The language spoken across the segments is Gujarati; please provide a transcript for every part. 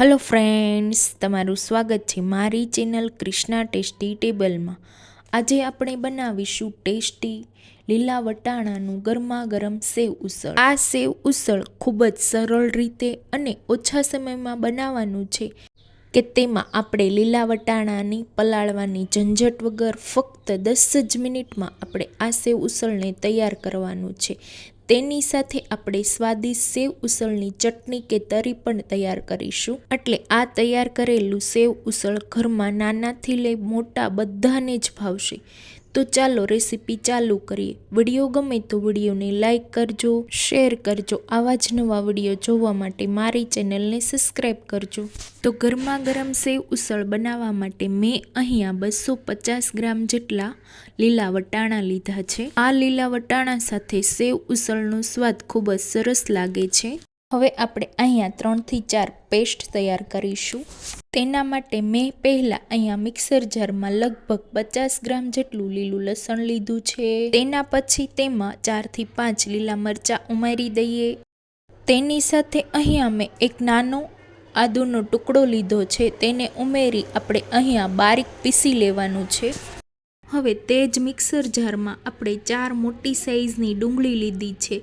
हेलो फ्रेंड्स, तमारू स्वागत है मारी चेनल कृष्णा टेस्टी टेबल में। आज આપણે બનાવીશું ટેસ્ટી લીલા વટાણાનું ગરમા ગરમ સેવ ઉસળ। આ સેવ ઉસળ ખૂબ જ સરળ રીતે અને ઓછા સમયમાં બનાવવાનું છે કે તેમાં આપણે લીલા વટાણાની પલાળવાની ઝંઝટ વગર ફક્ત 10 જ મિનિટમાં આપણે આ સેવ ઉસળને તૈયાર કરવાનું છે। તેની સાથે આપણે સ્વાદિષ્ટ સેવ ઉસળની ચટણી કે તરી પણ તૈયાર કરીશું। એટલે આ તૈયાર કરેલું સેવ ઉસળ ઘરમાં નાનાથી લઈ મોટા બધાને જ ભાવશે। તો ચાલો રેસીપી ચાલુ કરીએ। વિડીયો ગમે તો વિડીયોને લાઈક કરજો, શેર કરજો। આવા જ નવા વિડીયો જોવા માટે મારી ચેનલને સબસ્ક્રાઈબ કરજો। તો ગરમા ગરમ સેવ ઉસળ બનાવવા માટે મેં અહીંયા 250 ગ્રામ જેટલા લીલા વટાણા લીધા છે। આ લીલા વટાણા સાથે સેવ ઉસળનો સ્વાદ ખૂબ જ સરસ લાગે છે। હવે આપણે અહીંયા 3 થી 4 પેસ્ટ તૈયાર કરીશું। તેના માટે મેં પહેલા અહીંયા મિક્સર જારમાં લગભગ 50 ગ્રામ જેટલું લીલું લસણ લીધું છે। તેના પછી તેમાં 4 થી 5 લીલા મરચાં ઉમેરી દઈએ। તેની સાથે અહીંયા મેં એક નાનો આદુનો ટુકડો લીધો છે, તેને ઉમેરી આપણે અહીંયા બારીક પીસી લેવાનું છે। હવે તે જ મિક્સર જારમાં આપણે 4 મોટી સાઈઝની ડુંગળી લીધી છે,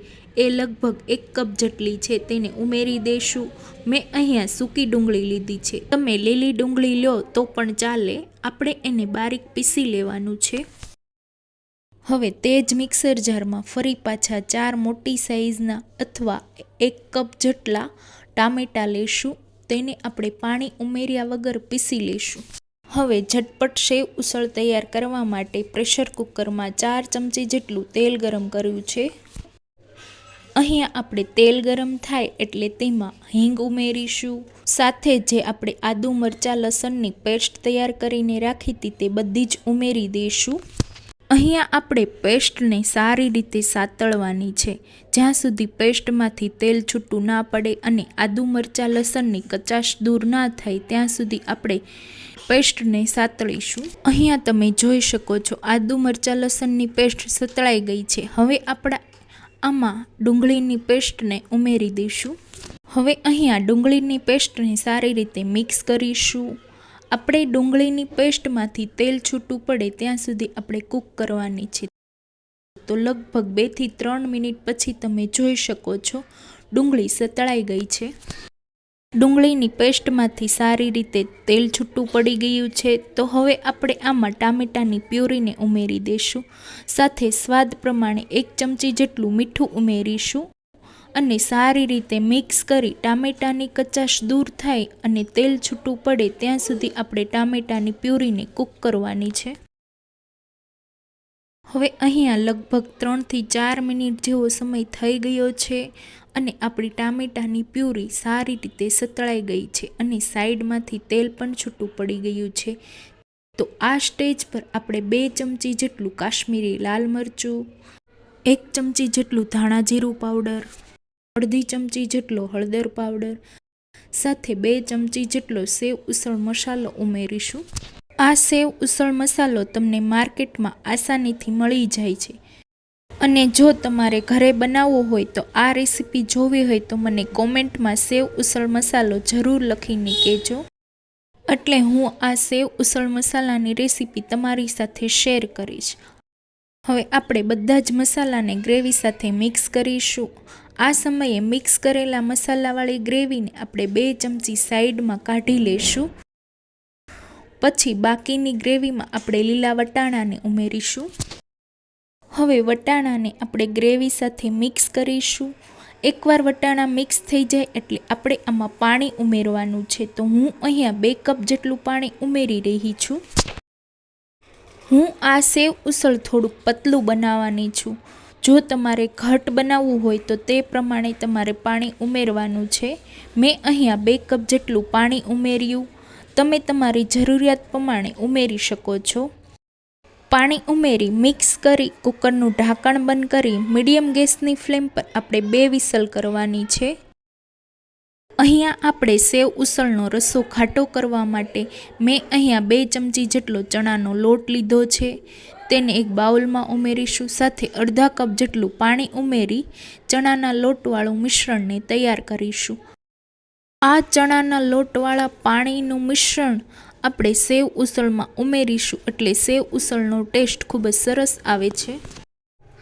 એ લગભગ 1 કપ જેટલી છે, તેને ઉમેરી દઈશું। મેં અહીંયા સૂકી ડુંગળી લીધી છે, તમે લીલી ડુંગળી લો તો પણ ચાલે, આપણે એને બારીક પીસી લેવાનું છે। હવે તે જ મિક્સર જારમાં ફરી પાછા 4 મોટી સાઈઝના અથવા 1 કપ જેટલા ટામેટાં લેશું, તેને આપણે પાણી ઉમેર્યા વગર પીસી લેશું। હવે ઝટપટ સેવ ઉસળ તૈયાર કરવા માટે પ્રેશર કુકરમાં 4 ચમચી જેટલું તેલ ગરમ કર્યું છે। અહીંયા આપણે તેલ ગરમ થાય એટલે તેમાં હિંગ ઉમેરીશું, સાથે જે આપણે આદુ મરચાં લસણની પેસ્ટ તૈયાર કરીને રાખી હતી તે બધી જ ઉમેરી દઈશું। અહીંયા આપણે પેસ્ટને સારી રીતે સાતળવાની છે, જ્યાં સુધી પેસ્ટમાંથી તેલ છૂટું ના પડે અને આદુ મરચાં લસણની કચાશ દૂર ના થાય ત્યાં સુધી આપણે પેસ્ટને સાતળીશું। અહીંયા તમે જોઈ શકો છો આદુ મરચાં લસણની પેસ્ટ સતળાઈ ગઈ છે। હવે આપણે આમાં ડુંગળીની પેસ્ટને ઉમેરી દઈશું। હવે અહીંયા ડુંગળીની પેસ્ટને સારી રીતે મિક્સ કરીશું। આપણે ડુંગળીની પેસ્ટમાંથી તેલ છૂટું પડે ત્યાં સુધી આપણે કૂક કરવાની છે। તો લગભગ 2 થી 3 મિનિટ પછી તમે જોઈ શકો છો ડુંગળી સતળાઈ ગઈ છે। ડુંગળીની પેસ્ટમાંથી સારી રીતે તેલ છૂટું પડી ગયું છે। તો હવે આપણે આમાં ટામેટાની પ્યુરીને ઉમેરી દઈશું, સાથે સ્વાદ પ્રમાણે 1 ચમચી જેટલું મીઠું ઉમેરીશું અને સારી રીતે મિક્સ કરી ટામેટાની કચાશ દૂર થાય અને તેલ છૂટું પડે ત્યાં સુધી આપણે ટામેટાની પ્યુરીને કૂક કરવાની છે। હવે અહીંયા લગભગ 3 થી 4 મિનિટ જેવો સમય થઈ ગયો છે અને આપણી ટામેટાની પ્યુરી સારી રીતે સતળાઈ ગઈ છે અને સાઈડમાંથી તેલ પણ છૂટું પડી ગયું છે। તો આ સ્ટેજ પર આપણે 2 ચમચી જેટલું કાશ્મીરી લાલ મરચું, 1 ચમચી જેટલું ધાણા જીરું પાવડર, અડધી ચમચી જેટલો હળદર પાવડર, સાથે 2 ચમચી જેટલો સેવ ઉસળ મસાલો ઉમેરીશું। આ સેવ ઉસળ મસાલો તમને માર્કેટમાં આસાનીથી મળી જાય છે અને જો તમારે ઘરે બનાવવો હોય તો આ રેસીપી જોવી હોય તો મને કોમેન્ટમાં સેવ ઉસળ મસાલો જરૂર લખીને કહેજો, એટલે હું આ સેવ ઉસળ મસાલાની રેસીપી તમારી સાથે શેર કરીશ। હવે આપણે બધા જ મસાલાને ગ્રેવી સાથે મિક્સ કરીશું। આ સમયે મિક્સ કરેલા મસાલાવાળી ગ્રેવીને આપણે 2 ચમચી સાઈડમાં કાઢી લેશું। પછી બાકીની ગ્રેવીમાં આપણે લીલા વટાણાને ઉમેરીશું। હવે વટાણાને આપણે ગ્રેવી સાથે મિક્સ કરીશું। એકવાર વટાણા મિક્સ થઈ જાય એટલે આપણે આમાં પાણી ઉમેરવાનું છે। તો હું અહીંયા 2 કપ જેટલું પાણી ઉમેરી રહી છું। હું આ સેવ ઉસળ થોડુંક પતલું બનાવવાની છું, જો તમારે ઘટ બનાવવું હોય તો તે પ્રમાણે તમારે પાણી ઉમેરવાનું છે। મેં અહીંયા 2 કપ જેટલું પાણી ઉમેર્યું, તમે તમારી જરૂરિયાત પ્રમાણે ઉમેરી શકો છો। પાણી ઉમેરી મિક્સ કરી કુકરનું ઢાંકણ બંધ કરી મીડિયમ ગેસની ફ્લેમ પર આપણે 2 વિસલ કરવાની છે। અહીંયા આપણે સેવ ઉસળનો રસો ઘાટો કરવા માટે મેં અહીંયા 2 ચમચી જેટલો ચણાનો લોટ લીધો છે, તેને એક બાઉલમાં ઉમેરીશું, સાથે અડધા કપ જેટલું પાણી ઉમેરી ચણાના લોટવાળું મિશ્રણને તૈયાર કરીશું। આ ચણાના લોટવાળા પાણીનું મિશ્રણ આપણે સેવ ઉસળમાં ઉમેરીશું એટલે સેવ ઉસળનો ટેસ્ટ ખૂબ જ સરસ આવે છે.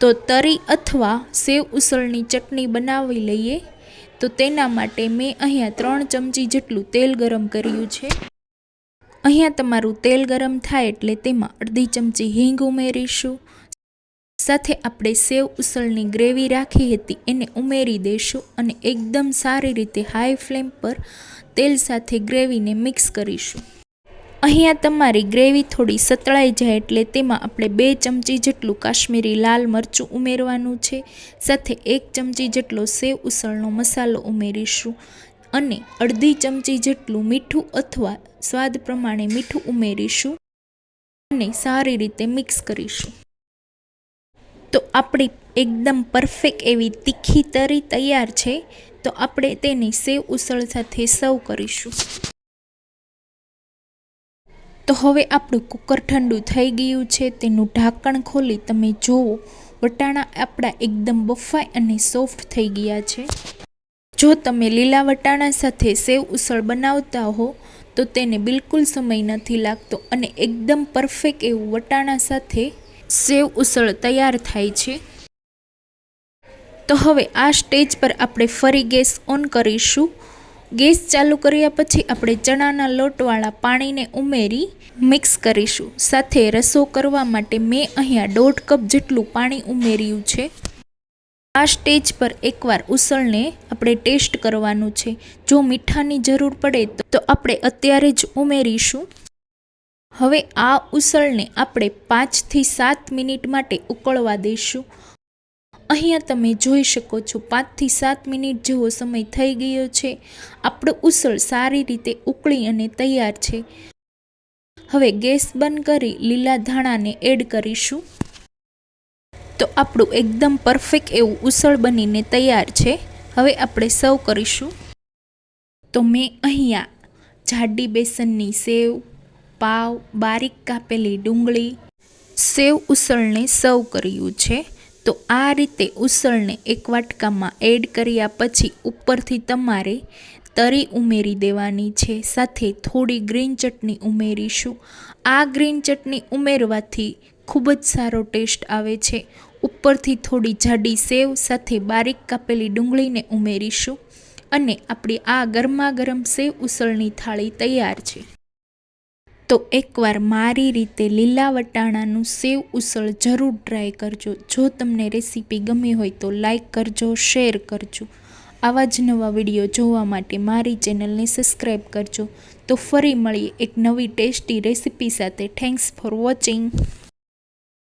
તો તરી અથવા સેવ ઉસળની ચટણી બનાવી લઈએ. તો તેના માટે મેં અહીંયા 3 ચમચી જેટલું તેલ ગરમ કર્યું છે. અહીંયા તમારું તેલ ગરમ થાય એટલે તેમાં અડધી ચમચી હિંગ ઉમેરીશું. સાથે આપણે સેવ ઉસળની ગ્રેવી રાખી હતી એને ઉમેરી દઈશું અને એકદમ સારી રીતે હાઈ ફ્લેમ પર તેલ સાથે ગ્રેવીને મિક્સ કરીશું. અહીંયા તમારી ગ્રેવી થોડી સતળાઈ જાય એટલે તેમાં આપણે 2 ચમચી જેટલું કાશ્મીરી લાલ મરચું ઉમેરવાનું છે. સાથે 1 ચમચી જેટલો સેવ ઉસળનો મસાલો ઉમેરીશું અને અડધી ચમચી જેટલું મીઠું અથવા સ્વાદ પ્રમાણે મીઠું ઉમેરીશું અને સારી રીતે મિક્સ કરીશું. તો આપણી એકદમ પરફેક્ટ એવી તીખી તરી તૈયાર છે. તો આપણે તેને સેવ ઉસળ સાથે સર્વ કરીશું. તો હવે આપણું કુકર ઠંડુ થઈ ગયું છે. તેનું ઢાંકણ ખોલી તમે જુઓ વટાણા આપણા એકદમ બફાઈ અને સોફ્ટ થઈ ગયા છે. જો તમે લીલા વટાણા સાથે સેવ ઉસળ બનાવતા હો તો તેને બિલકુલ સમય નથી લાગતો અને એકદમ પરફેક્ટ એવું વટાણા સાથે સેવ ઉસળ તૈયાર થાય છે. તો હવે આ સ્ટેજ પર આપણે ફરી ગેસ ઓન કરીશું. ગેસ ચાલુ કર્યા પછી આપણે ચણાના લોટવાળા પાણીને ઉમેરી મિક્સ કરીશું. સાથે રસો કરવા માટે મેં અહીંયા 1.5 કપ જેટલું પાણી ઉમેર્યું છે. આ સ્ટેજ પર એકવાર ઉસળને આપણે ટેસ્ટ કરવાનું છે. જો મીઠાની જરૂર પડે તો આપણે અત્યારે જ ઉમેરીશું. હવે આ ઉસળને આપણે 5 થી 7 મિનિટ માટે ઉકળવા દઈશું. અહીંયા તમે જોઈ શકો છો 5 થી 7 મિનિટ જેવો સમય થઈ ગયો છે. આપણું ઉસળ સારી રીતે ઉકળી અને તૈયાર છે. હવે ગેસ બંધ કરી લીલા ધાણાને એડ કરીશું. તો આપણું એકદમ પરફેક્ટ એવું ઉસળ બનીને તૈયાર છે. હવે આપણે સર્વ કરીશું. તો મેં અહીંયા જાડી બેસનની સેવ, પાવ, બારીક કાપેલી ડુંગળી, સેવ ઉસળને સર્વ કર્યું છે. તો આ રીતે ઉસળને એક વાટકામાં એડ કર્યા પછી ઉપરથી તમારે તરી ઉમેરી દેવાની છે. સાથે થોડી ગ્રીન ચટણી ઉમેરીશું. આ ગ્રીન ચટણી ઉમેરવાથી ખૂબ જ સારો ટેસ્ટ આવે છે. ઉપરથી થોડી જાડી સેવ સાથે બારીક કાપેલી ડુંગળીને ઉમેરીશું અને આપણી આ ગરમા ગરમ સેવ ઉસળની થાળી તૈયાર છે. તો એકવાર મારી રીતે લીલા વટાણાનું સેવ ઉસળ જરૂર ટ્રાય કરજો. જો તમને રેસીપી ગમી હોય તો લાઈક કરજો, શેર કરજો. આવા જ નવા વિડીયો જોવા માટે મારી ચેનલને સબસ્ક્રાઈબ કરજો. તો ફરી મળીએ એક નવી ટેસ્ટી રેસીપી સાથે. Thanks for watching.